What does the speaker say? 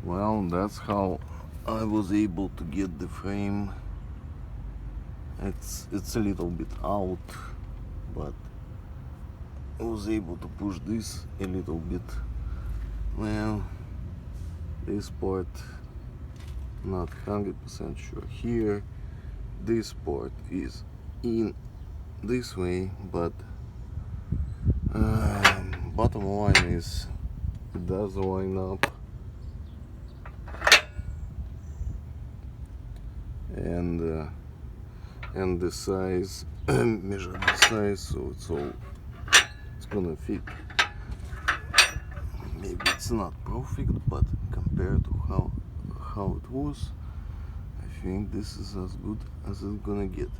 Well, that's how I was able to get the frame. It's a little bit out, but I was able to push this a little bit. Well, this part not 100% sure here. This part is in this way, but bottom line is it does line up, and the size measure the size, so it's gonna fit. Maybe it's not perfect, but compared to how it was, I think this is as good as it's gonna get.